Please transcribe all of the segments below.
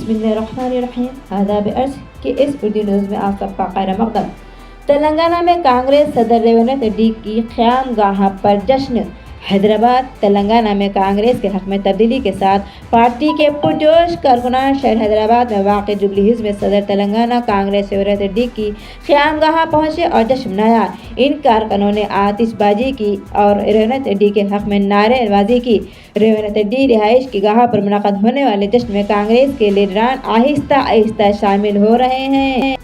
बिस्मिल्लाहिर्रहमानिर्रहीम। आदाब अर्ज़ कि इस उर्दू न्यूज़ में आप सबका खैर मक़दम। तेलंगाना में कांग्रेस सदर रेवंत रेड्डी की क़यामगाह पर जश्न। हैदराबाद तेलंगाना में कांग्रेस के हक़ में तब्दीली के साथ पार्टी के पुरजोश कारकुनान शहर हैदराबाद में वाक़ जुबली हिल्स में सदर तेलंगाना कांग्रेस रेवंत रेड्डी की क़यामगाह पहुँचे और जश्न मनाया। इन कारकुनों ने आतिशबाजी की और रेवंत रेड्डी के हक़ में नारेबाजी की। रेवंत रेड्डी रिहाइश की गाह पर मुनक़्क़द होने वाले जश्न में कांग्रेस के लीडरान आहिस्ता आहिस्ता शामिल हो रहे हैं।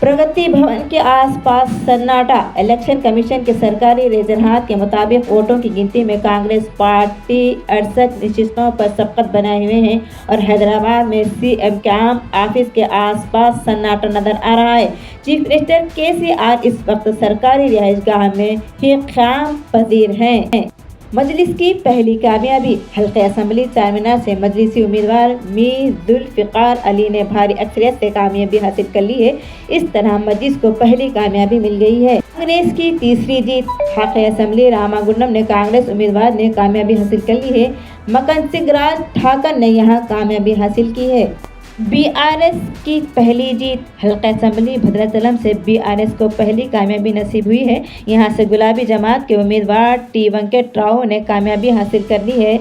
प्रगति भवन के आसपास सन्नाटा। इलेक्शन कमीशन के सरकारी रुझानात के मुताबिक वोटों की गिनती में कांग्रेस पार्टी 68 नशिस्तों पर सबक़त बनाए हुए है और हैदराबाद में सीएम कैंप ऑफिस के आसपास सन्नाटा नजर आ रहा है। चीफ मिनिस्टर केसीआर इस वक्त सरकारी रिहाइशगाह में ही क़याम पज़ीर हैं। मजलिस की पहली कामयाबी। हल्के असम्बली चारमीनार से मजलिसी उम्मीदवार मीर जुल्फ़िकार अली ने भारी अक्सरियत से कामयाबी हासिल कर ली है। इस तरह मजलिस को पहली कामयाबी मिल गई है। कांग्रेस की तीसरी जीत। हल्के असम्बली रामागुंडम ने कांग्रेस उम्मीदवार ने कामयाबी हासिल कर ली है। मकन सिंह राज ठाकर ने यहाँ कामयाबी हासिल की है। बीआरएस की पहली जीत। हल्का असम्बली भद्राचलम से बीआरएस को पहली कामयाबी नसीब हुई है। यहाँ से गुलाबी जमात के उम्मीदवार टी वेंकट राव ने कामयाबी हासिल कर ली है।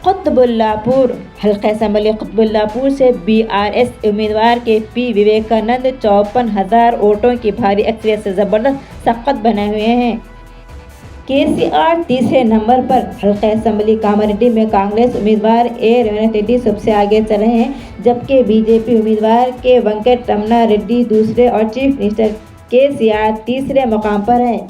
कुतुबुल्लापुर। हल्का असम्बली कुतुबुल्लापुर से बीआरएस उम्मीदवार के पी विवेकानंद 54,000 वोटों की भारी अक्सरियत से ज़बरदस्त सबक़त बनाए हुए हैं। केसीआर तीसरे नंबर पर। हल्का असम्बली कामारेड्डी में कांग्रेस उम्मीदवार रेवंत रेड्डी सबसे आगे चल रहे हैं, जबकि बीजेपी उम्मीदवार के वेंकट रमना रेड्डी दूसरे और चीफ मिनिस्टर केसीआर तीसरे मुकाम पर हैं।